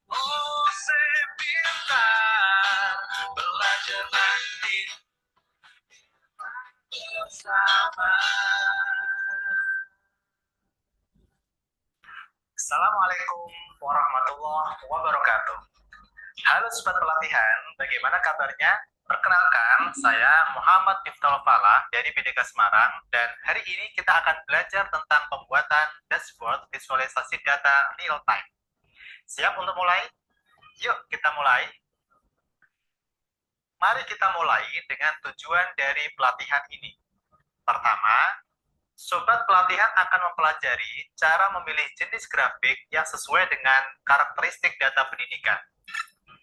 Oh, saya pintar belajar nanti bersama. Assalamualaikum warahmatullahi wabarakatuh. Halo Sobat Pelatihan, bagaimana kabarnya? Perkenalkan, saya Muhammad Miftahul Falah dari BDK Semarang, dan hari ini kita akan belajar tentang pembuatan dashboard visualisasi data real time. Siap untuk mulai? Yuk kita mulai. Mari kita mulai dengan tujuan dari pelatihan ini. Pertama, Sobat pelatihan akan mempelajari cara memilih jenis grafik yang sesuai dengan karakteristik data pendidikan.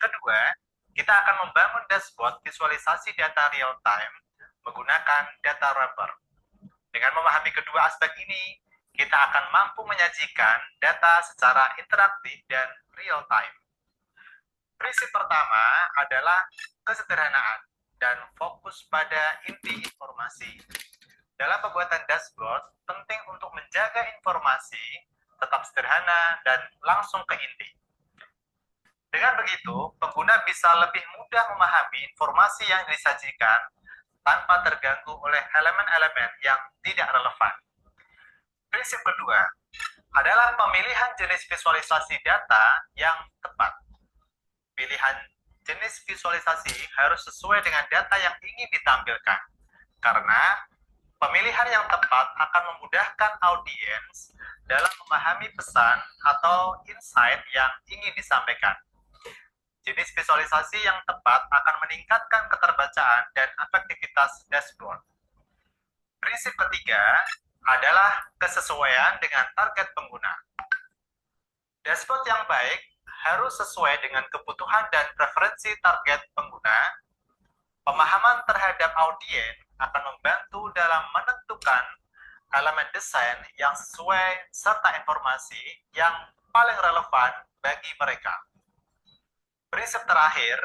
Kedua, kita akan membangun dashboard visualisasi data real time menggunakan data wrapper. Dengan memahami kedua aspek ini, kita akan mampu menyajikan data secara interaktif dan real time. Prinsip pertama adalah kesederhanaan dan fokus pada inti informasi. Dalam pembuatan dashboard, penting untuk menjaga informasi tetap sederhana dan langsung ke inti. Dengan begitu, pengguna bisa lebih mudah memahami informasi yang disajikan tanpa terganggu oleh elemen-elemen yang tidak relevan. Prinsip kedua adalah pemilihan jenis visualisasi data yang tepat. Pilihan jenis visualisasi harus sesuai dengan data yang ingin ditampilkan, karena pemilihan yang tepat akan memudahkan audiens dalam memahami pesan atau insight yang ingin disampaikan. Jenis visualisasi yang tepat akan meningkatkan keterbacaan dan efektivitas dashboard. Prinsip ketiga adalah kesesuaian dengan target pengguna. Dashboard yang baik harus sesuai dengan kebutuhan dan preferensi target pengguna. Pemahaman terhadap audiens akan membantu dalam menentukan elemen desain yang sesuai serta informasi yang paling relevan bagi mereka. Prinsip terakhir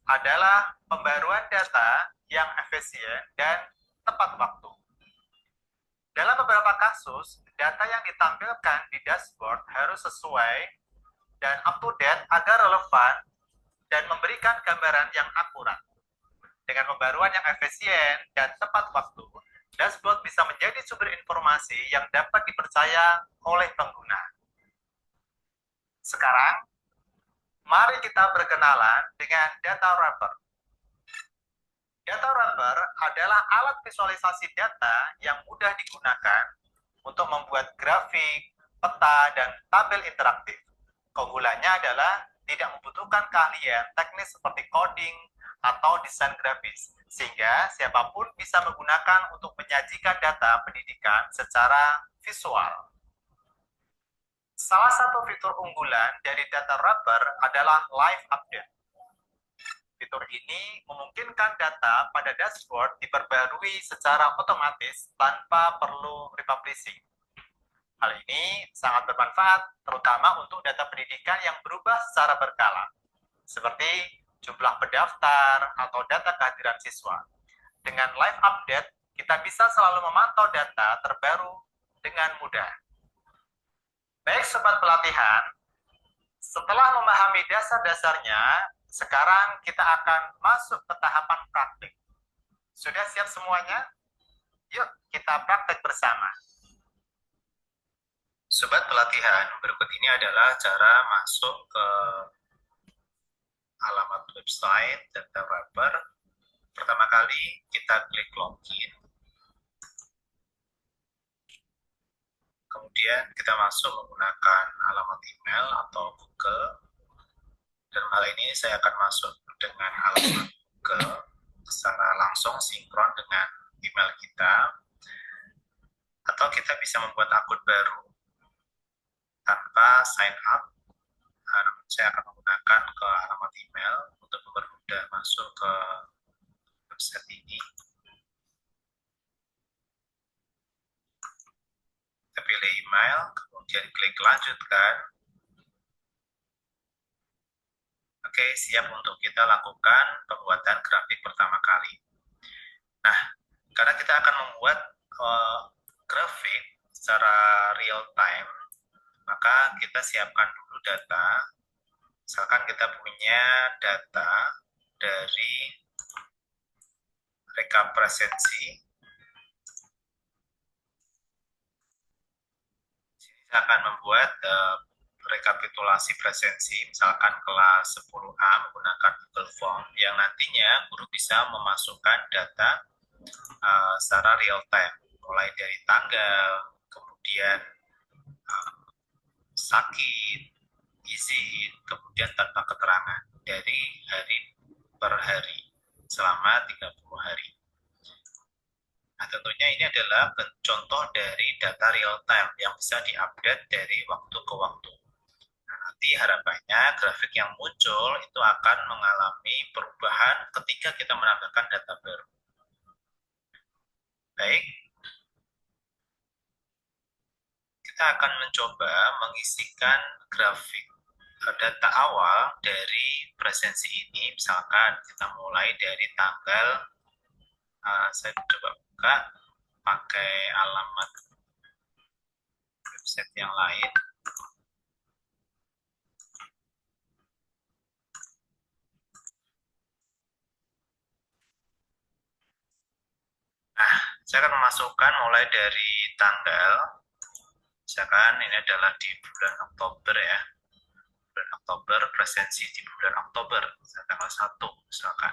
adalah pembaruan data yang efisien dan tepat waktu. Dalam beberapa kasus, data yang ditampilkan di dashboard harus sesuai dan up to date agar relevan dan memberikan gambaran yang akurat. Dengan pembaruan yang efisien dan tepat waktu, dashboard bisa menjadi sumber informasi yang dapat dipercaya oleh pengguna. Sekarang, mari kita berkenalan dengan data wrapper. Data wrapper adalah alat visualisasi data yang mudah digunakan untuk membuat grafik, peta, dan tabel interaktif. Keunggulannya adalah tidak membutuhkan keahlian teknis seperti coding atau desain grafis, sehingga siapapun bisa menggunakan untuk menyajikan data pendidikan secara visual. Salah satu fitur unggulan dari data wrapper adalah live update. Fitur ini memungkinkan data pada dashboard diperbarui secara otomatis tanpa perlu republishing. Hal ini sangat bermanfaat, terutama untuk data pendidikan yang berubah secara berkala, seperti jumlah pendaftar atau data kehadiran siswa. Dengan live update, kita bisa selalu memantau data terbaru dengan mudah. Baik Sobat Pelatihan, setelah memahami dasar-dasarnya, sekarang kita akan masuk ke tahapan praktik. Sudah siap semuanya? Yuk kita praktek bersama. Sobat Pelatihan, berikut ini adalah cara masuk ke alamat website data wrapper. Pertama kali kita klik login. Kemudian kita masuk menggunakan alamat email atau Google. Dalam hal ini saya akan masuk dengan alamat Google secara langsung sinkron dengan email kita. Atau kita bisa membuat akun baru tanpa sign up. Saya akan menggunakan ke alamat email untuk mempermudah masuk ke website ini. Kita pilih email, kemudian klik lanjutkan. Oke, siap untuk kita lakukan pembuatan grafik pertama kali. Nah, karena kita akan membuat grafik secara real time, Maka kita siapkan dulu data. Misalkan kita punya data dari rekap presensi. Saya akan membuat rekapitulasi presensi, misalkan kelas 10A menggunakan Google Form, yang nantinya guru bisa memasukkan data secara real time, mulai dari tanggal, kemudian sakit, izin, kemudian tanpa keterangan dari hari per hari selama 30 hari. Nah, tentunya ini adalah contoh dari data real time yang bisa diupdate dari waktu ke waktu. Nah, nanti harapannya grafik yang muncul itu akan mengalami perubahan ketika kita menambahkan data baru. Baik, kita akan mencoba mengisikan grafik data awal dari presensi ini. Misalkan kita mulai dari tanggal, saya coba buka pakai alamat website yang lain. Nah, saya akan memasukkan mulai dari tanggal, misalkan ini adalah di bulan Oktober ya. Bulan Oktober, presensi di bulan Oktober, tanggal 1 misalkan.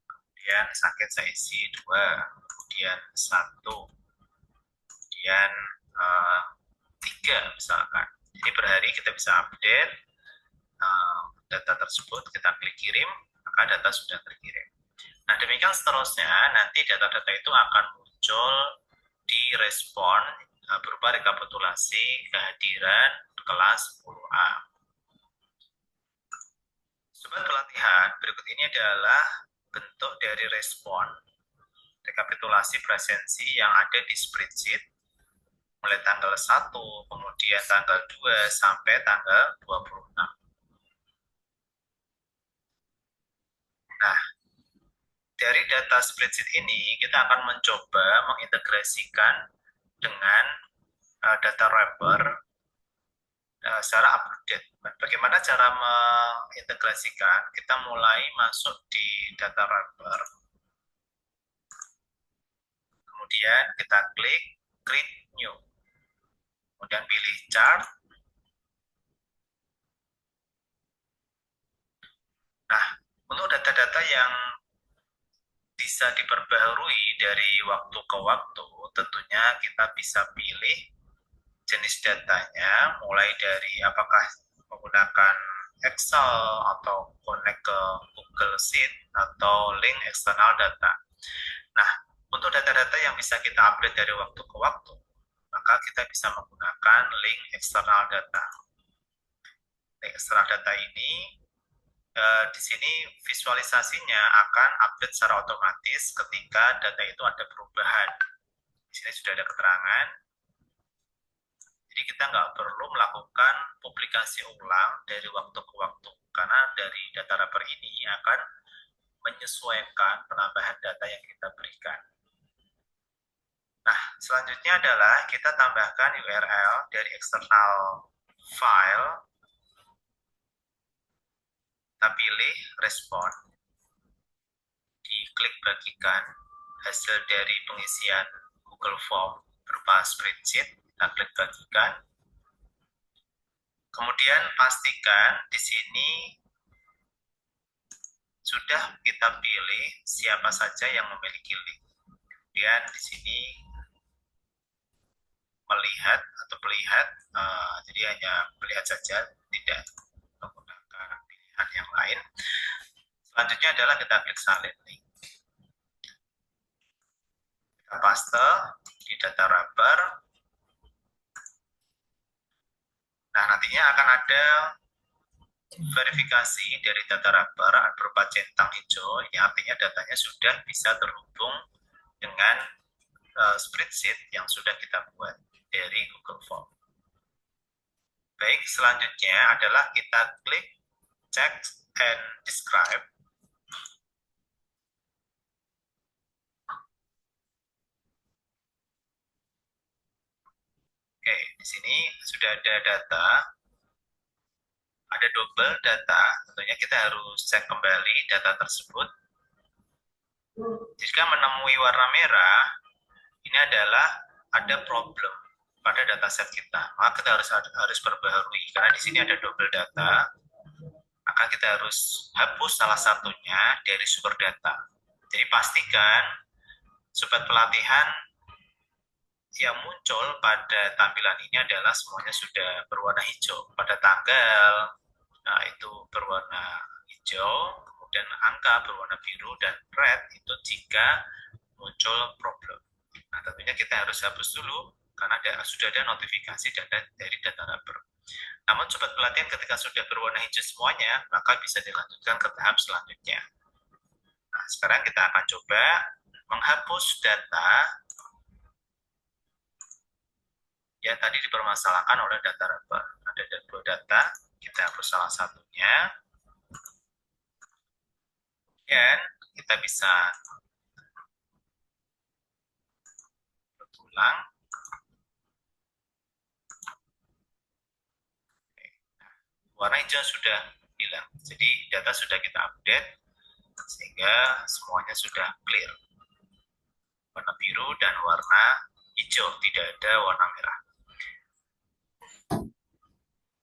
Kemudian sakit saya isi 2, kemudian 1, kemudian 3 misalkan. Jadi per hari kita bisa update data tersebut, kita klik kirim, maka data sudah terkirim. Nah, demikian seterusnya, nanti data-data itu akan muncul di respon berupa rekapitulasi kehadiran kelas 10A. Sobat pelatihan, berikut ini adalah bentuk dari respon rekapitulasi presensi yang ada di spreadsheet mulai tanggal 1, kemudian tanggal 2 sampai tanggal 26. Nah, dari data spreadsheet ini kita akan mencoba mengintegrasikan dengan data wrapper secara update. Bagaimana cara mengintegrasikan? Kita mulai masuk di data wrapper. Kemudian kita klik create new. Kemudian pilih chart. Nah, untuk data-data yang bisa diperbaharui dari waktu ke waktu, tentunya kita bisa pilih jenis datanya, mulai dari apakah menggunakan Excel atau connect ke Google Sheet atau link eksternal data. Nah, untuk data-data yang bisa kita update dari waktu ke waktu, maka kita bisa menggunakan link eksternal data. Link eksternal data ini di sini visualisasinya akan update secara otomatis ketika data itu ada perubahan. Di sini sudah ada keterangan. Jadi kita nggak perlu melakukan publikasi ulang dari waktu ke waktu, karena dari data wrapper ini akan menyesuaikan penambahan data yang kita berikan. Nah, selanjutnya adalah kita tambahkan URL dari eksternal file. Kita pilih respon, diklik bagikan hasil dari pengisian Google Form berupa spreadsheet, kita klik bagikan. Kemudian pastikan di sini sudah kita pilih siapa saja yang memiliki link. Kemudian di sini melihat atau melihat, jadi hanya melihat saja, tidak menggunakan pilihan yang lain. Selanjutnya adalah kita klik salin link. Kita paste di data wrapper. Nah, nantinya akan ada verifikasi dari data wrapper berupa centang hijau, yang artinya datanya sudah bisa terhubung dengan spreadsheet yang sudah kita buat dari Google Form. Baik, selanjutnya adalah kita klik check and describe. Oke, di sini sudah ada data, ada double data. Tentunya kita harus cek kembali data tersebut. Jika menemui warna merah, ini adalah ada problem pada dataset kita. Maka kita harus perbaharui karena di sini ada double data. Maka kita harus hapus salah satunya dari sumber data. Jadi pastikan sobat pelatihan yang muncul pada tampilan ini adalah semuanya sudah berwarna hijau. Pada tanggal, nah itu berwarna hijau, kemudian angka berwarna biru, dan red itu jika muncul problem. Nah, tentunya kita harus hapus dulu karena sudah ada notifikasi dari data rubber. Namun sobat pelatihan ketika sudah berwarna hijau semuanya, maka bisa dilanjutkan ke tahap selanjutnya. Nah, sekarang kita akan coba menghapus data yang tadi dipermasalahkan oleh data rubber. Ada dua data, kita hapus salah satunya, dan kita bisa berulang. Warna hijau sudah hilang, jadi data sudah kita update sehingga semuanya sudah clear. Warna biru dan warna hijau, tidak ada warna merah.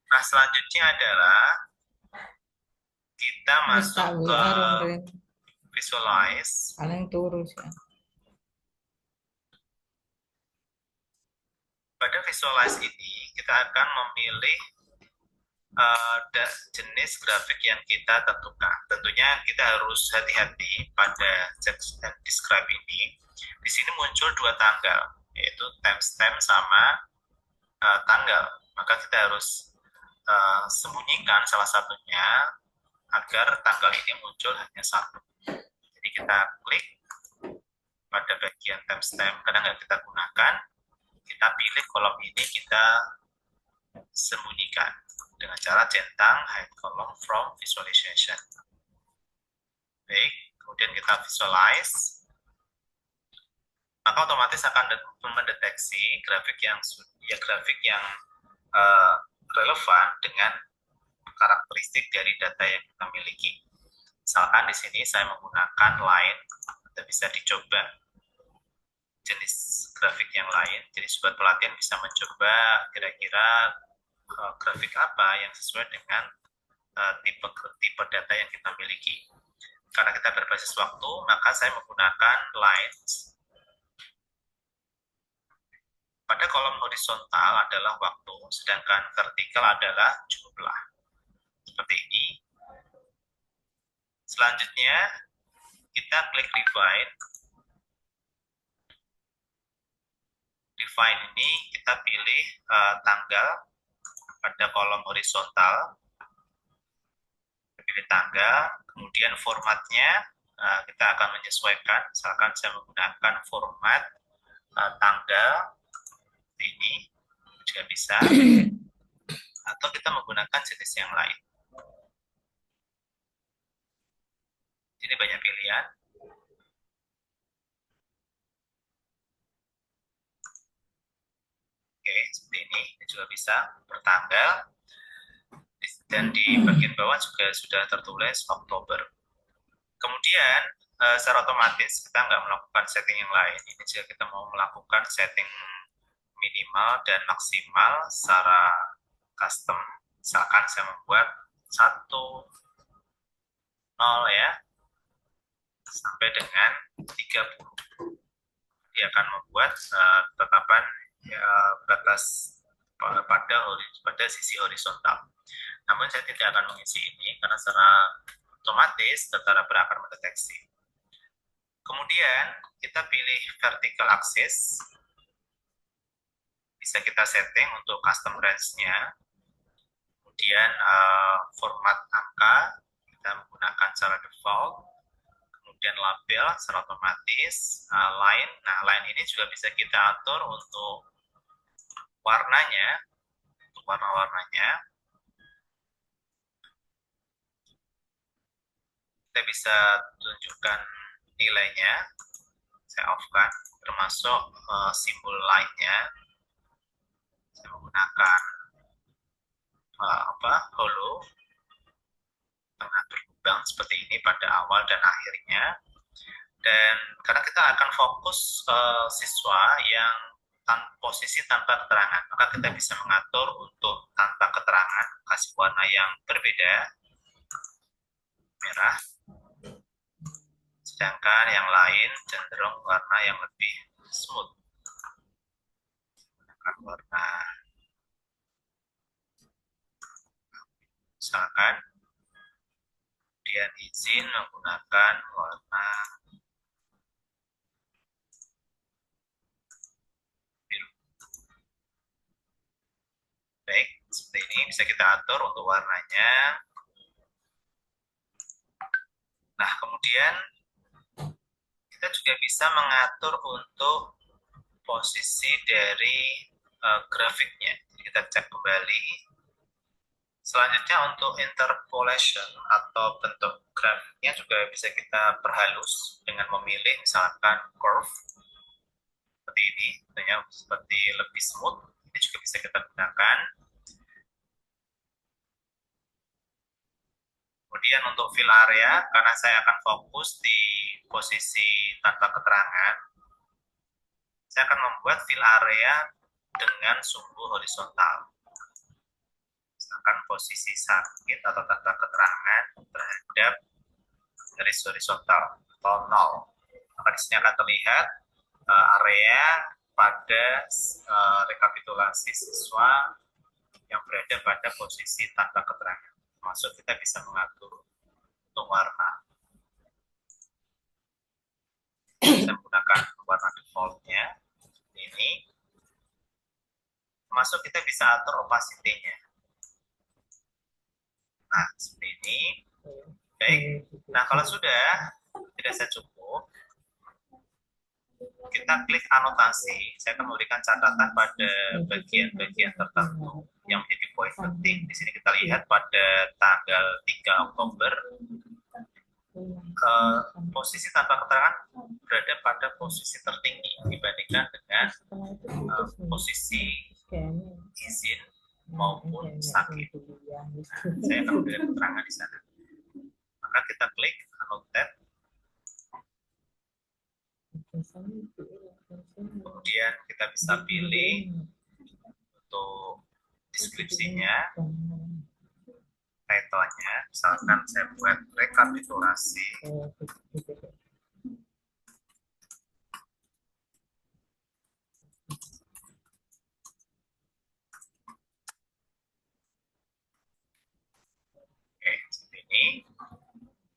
Nah, selanjutnya adalah kita masuk ke visualize. Pada visualize ini kita akan memilih jenis grafik yang kita tentukan. Tentunya kita harus hati-hati pada text and describe ini. Di sini muncul dua tanggal, yaitu timestamp sama tanggal. Maka kita harus sembunyikan salah satunya agar tanggal ini muncul hanya satu. Jadi kita klik pada bagian timestamp, karena nggak kita gunakan, kita pilih kolom ini, kita sembunyikan dengan cara centang hide column from visualization. Baik, kemudian kita visualize, maka otomatis akan mendeteksi grafik yang relevan dengan karakteristik dari data yang kita miliki. Misalkan di sini saya menggunakan line, kita bisa dicoba jenis grafik yang lain. Jadi sobat pelatihan bisa mencoba kira-kira grafik apa yang sesuai dengan tipe data yang kita miliki. Karena kita berbasis waktu, maka saya menggunakan lines. Pada kolom horizontal adalah waktu, sedangkan vertikal adalah jumlah. Seperti ini. Selanjutnya, kita klik refine. Refine ini kita pilih tanggal pada kolom horizontal. Pilih tanggal, kemudian formatnya kita akan menyesuaikan. Misalkan saya menggunakan format tanggal ini juga bisa, atau kita menggunakan jenis yang lain. Ini banyak pilihan. Oke, seperti ini juga bisa bertanggal, dan di bagian bawah juga sudah tertulis Oktober. Kemudian secara otomatis kita nggak melakukan setting yang lain. Ini jika kita mau melakukan setting minimal dan maksimal secara custom, misalkan saya membuat 1, 0 ya, sampai dengan 30. Dia akan membuat tetapan batas pada sisi horizontal. Namun saya tidak akan mengisi ini karena secara otomatis data rubber akan mendeteksi. Kemudian kita pilih vertical axis. Bisa kita setting untuk custom range-nya. Kemudian format angka kita menggunakan secara default. Kemudian label secara otomatis, line. Nah, line ini juga bisa kita atur untuk warnanya, untuk warna-warnanya. Kita bisa tunjukkan nilainya, saya off-kan, termasuk simbol line-nya. Saya menggunakan holo tengah berlubang seperti ini pada awal dan akhirnya. Dan karena kita akan fokus siswa yang posisi tanpa keterangan, maka kita bisa mengatur untuk tanpa keterangan, kasih warna yang berbeda, merah, sedangkan yang lain cenderung warna yang lebih smooth, menggunakan warna misalkan, kemudian izin menggunakan warna biru. Baik, seperti ini bisa kita atur untuk warnanya. Nah, kemudian kita juga bisa mengatur untuk posisi dari grafiknya. Jadi kita cek kembali. Selanjutnya untuk interpolation atau bentuk grafiknya juga bisa kita perhalus dengan memilih misalkan curve seperti ini, tentunya seperti lebih smooth. Ini juga bisa kita gunakan. Kemudian untuk fill area, karena saya akan fokus di posisi tanpa keterangan, saya akan membuat fill area dengan sumbu horizontal. Misalkan posisi sakit atau tanpa keterangan terhadap garis horizontal atau 0. Maka di sini akan terlihat area pada rekapitulasi siswa yang berada pada posisi tanpa keterangan. Maksud kita bisa mengatur untuk warna. Kita menggunakan warna defaultnya ini. Termasuk kita bisa atur opacity-nya. Nah, seperti ini. Baik. Nah, kalau sudah dirasa cukup, kita klik anotasi. Saya akan memberikan catatan pada bagian-bagian tertentu yang menjadi poin penting. Di sini kita lihat pada tanggal 3 Oktober, posisi tanpa keterangan berada pada posisi tertinggi dibandingkan dengan posisi izin maupun sakit. Nah, saya akan memberikan keterangan di sana. Maka kita klik annotate. Kemudian kita bisa pilih untuk deskripsinya, title-nya, misalkan saya buat rekapitulasi. Oke, seperti ini.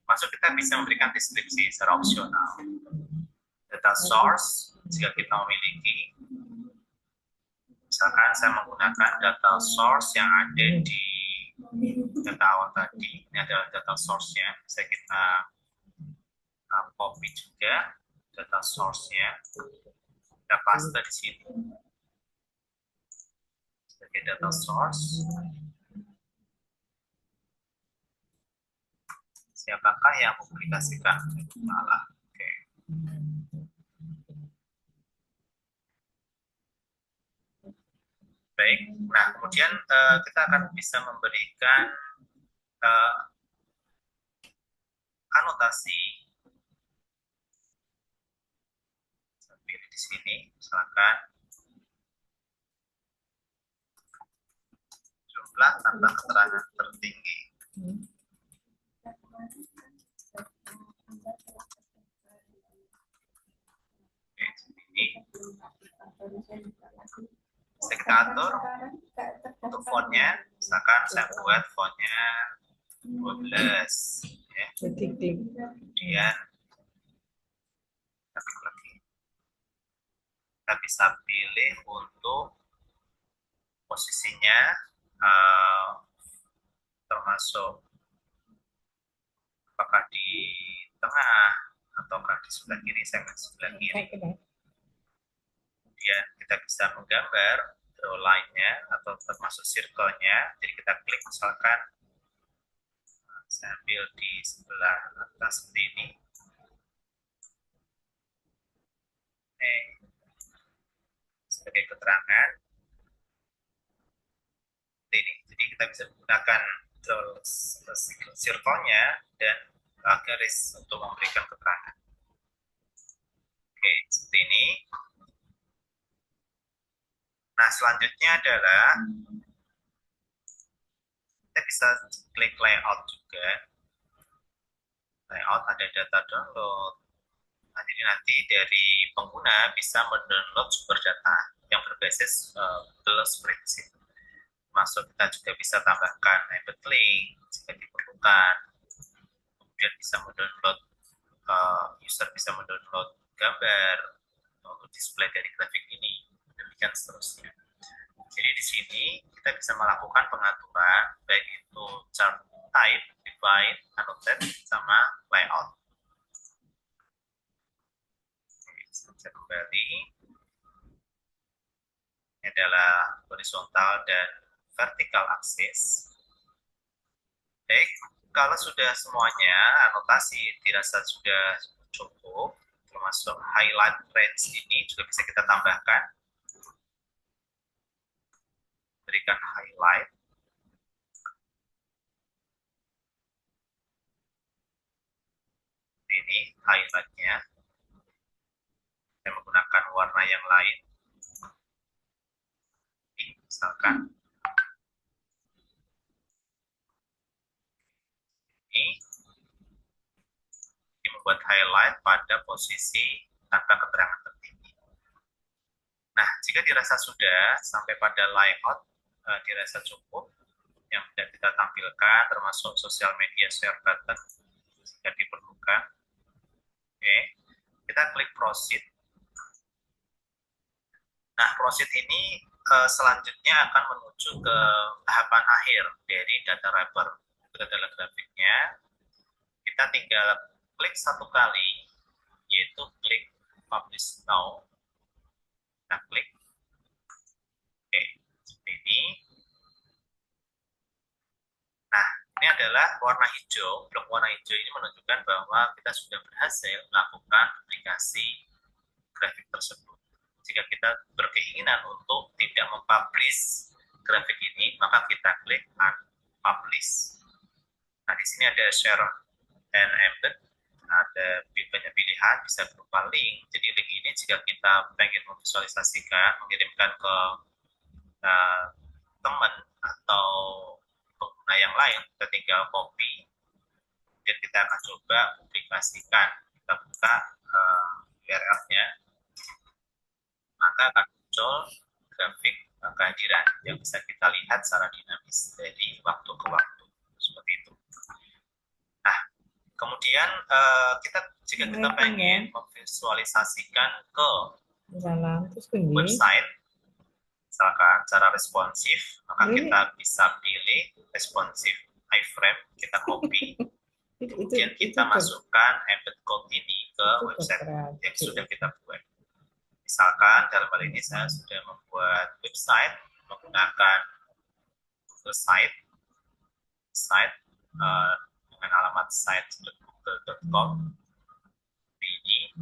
Masuk kita bisa memberikan deskripsi secara opsional. Data source, jika kita memiliki, misalkan saya menggunakan data source yang ada di data awal tadi. Ini adalah data source-nya. Bisa kita copy juga data source-nya. Kita paste di sini sebagai data source. Siapakah yang mempublikasikan? Malah. Oke. Baik. Nah, kemudian kita akan bisa memberikan anotasi. Saya pilih di sini, misalkan jumlah tanpa keterangan tertinggi. Oke, seperti ini. Bisa kita atur untuk fontnya. Misalkan saya buat fontnya 12. Ya. Kemudian kita bisa pilih untuk posisinya, termasuk apakah di tengah ataukah di sebelah kiri. Saya akan sebelah kiri. Kemudian kita bisa menggambar draw line-nya atau termasuk circle-nya. Jadi kita klik misalkan, saya ambil di sebelah atas seperti ini. Sebagai keterangan. ini. Jadi kita bisa menggunakan circle-nya dan garis untuk memberikan keterangan. Oke, seperti ini. Nah, selanjutnya adalah kita bisa klik layout juga. Layout ada data download. Nah, jadi nanti dari pengguna bisa mendownload sumber data yang berbasis Google Spreadsheet. Masuk kita juga bisa tambahkan embed link jika diperlukan. Kemudian bisa mendownload, user bisa mendownload gambar untuk display dari grafik ini. Demikian seterusnya. Jadi di sini kita bisa melakukan pengaturan baik itu chart type, define, annotate, sama layout. Saya kembali. Ini adalah horizontal dan vertical axis. Baik, kalau sudah semuanya anotasi dirasa sudah cukup, termasuk highlight range ini juga bisa kita tambahkan. Berikan highlight. Ini highlightnya. Saya menggunakan warna yang lain. Misalkan ini membuat highlight pada posisi tanpa keterangan tertinggi. Nah, jika dirasa sudah sampai pada layout, dirasa cukup, yang tidak kita tampilkan termasuk sosial media share button jika diperlukan. Oke, kita klik proceed. Nah, proceed ini selanjutnya akan menuju ke tahapan akhir dari data wrapper. Itu adalah grafiknya. Kita tinggal klik satu kali, yaitu klik publish now. Kita klik. Oke, seperti ini. Nah, ini adalah warna hijau. Blok warna hijau ini menunjukkan bahwa kita sudah berhasil melakukan aplikasi grafik tersebut. Jika kita berkeinginan untuk tidak mempublish grafik ini, maka kita klik unpublish. Nah, di sini ada share and embed, ada banyak pilihan, bisa berupa link. Jadi link ini jika kita pengen memvisualisasikan, mengirimkan ke teman atau pengguna yang lain, kita tinggal copy. Kemudian kita akan coba publikasikan. Kita buka URL-nya, maka akan muncul grafik kehadiran yang bisa kita lihat secara dinamis dari waktu ke waktu, seperti itu. Nah, kemudian jika kita pengen memvisualisasikan ke website, misalkan cara responsif, maka kita bisa pilih responsif iframe, kita copy, kemudian kita masukkan embed code ini ke website yang sudah kita buat. Misalkan dalam hal ini saya sudah membuat website menggunakan Google site dengan alamat site.google.com. Ini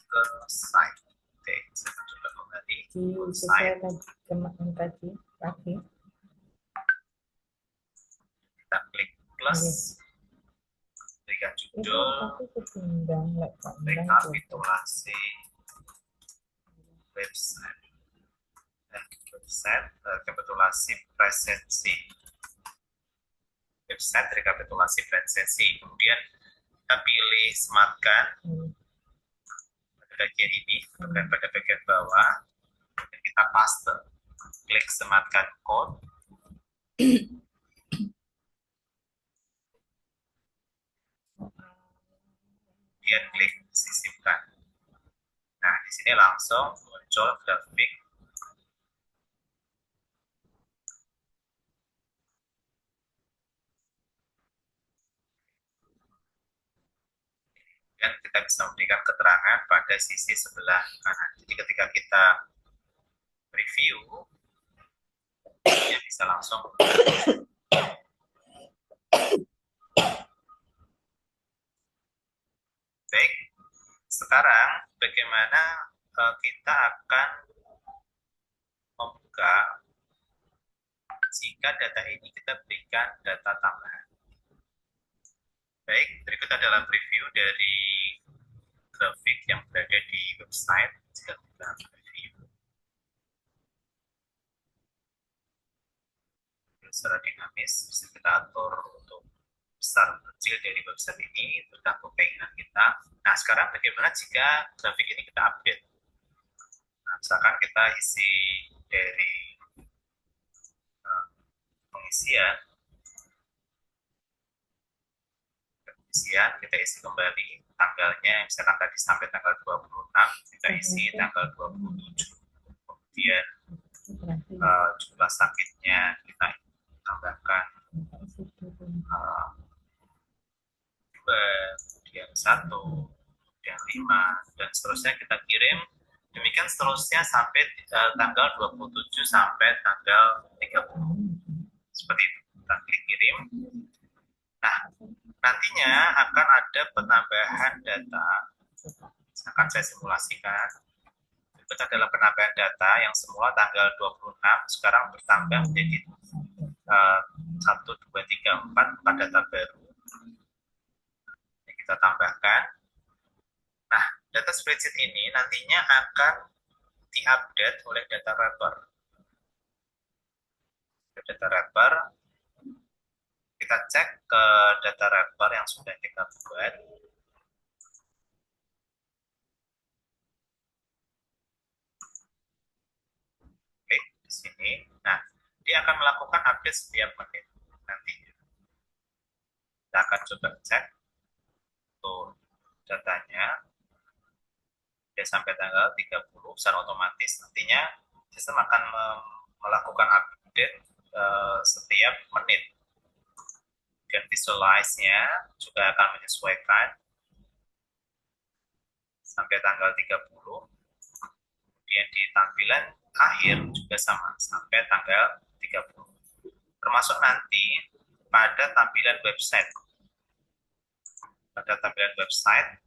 ke site. Oke, saya coba kembali ke site. Kita klik plus, berikan judul, rekapitulasi website, rekapitulasi presensi, website rekapitulasi presensi. Kemudian kita pilih sematkan pada bagian ini, pada bagian bawah, dan kita paste, klik sematkan code. Kemudian klik sisipkan. Nah, di sini langsung muncul grafik. Dan kita bisa memberikan keterangan pada sisi sebelah kanan. Jadi ketika kita review, ya bisa langsung baik. Sekarang bagaimana kita akan membuka jika data ini kita berikan data tambahan. Baik, berikut adalah preview dari grafik yang berada di website. Jika kita preview secara dinamis, bisa kita atur untuk besar kecil dari website ini tergantung keinginan kita. Nah, sekarang bagaimana jika grafik ini kita update? Nah, misalkan kita isi dari pengisian, kita isi kembali tanggalnya, misalkan tadi sampai tanggal 26, kita isi tanggal 27. Kemudian jumlah sakitnya kita tambahkan 2, kemudian 1, kemudian 5, dan seterusnya kita kirim. Demikian seterusnya sampai tanggal 27 sampai tanggal 30. Seperti itu. Kita klik kirim. Nah, nantinya akan ada penambahan data. Akan saya simulasikan. Itu adalah penambahan data yang semula tanggal 26, sekarang bertambah menjadi 1, 2, 3, 4 data baru. Yang kita tambahkan. Nah, data spreadsheet ini nantinya akan diupdate oleh data wrapper. Data wrapper, kita cek ke data wrapper yang sudah kita buat. Klik di sini. Nah, dia akan melakukan update setiap menit nantinya. Kita akan coba cek tuh datanya. Dia sampai tanggal 30 secara otomatis. Nantinya sistem akan melakukan update setiap menit. Dan visualize-nya juga akan menyesuaikan sampai tanggal 30. Kemudian di tampilan akhir juga sama, sampai tanggal 30. Termasuk nanti pada tampilan website. Pada tampilan website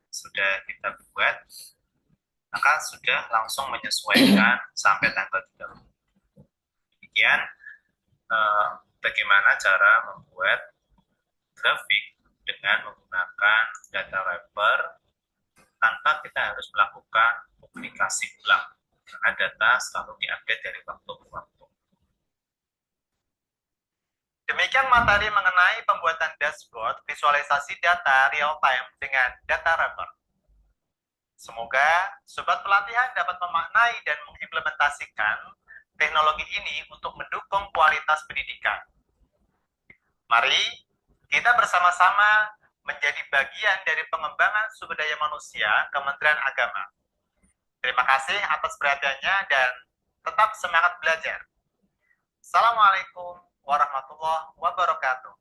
sudah kita buat, maka sudah langsung menyesuaikan sampai tanggal 30. Demikian bagaimana cara membuat grafik dengan menggunakan data wrapper tanpa kita harus melakukan publikasi ulang, karena data selalu diupdate dari waktu ke waktu. Demikian materi mengenai pembuatan dashboard visualisasi data real time dengan data wrapper. Semoga sobat pelatihan dapat memaknai dan mengimplementasikan teknologi ini untuk mendukung kualitas pendidikan. Mari kita bersama-sama menjadi bagian dari pengembangan sumber daya manusia Kementerian Agama. Terima kasih atas perhatiannya dan tetap semangat belajar. Assalamualaikum warahmatullahi wabarakatuh.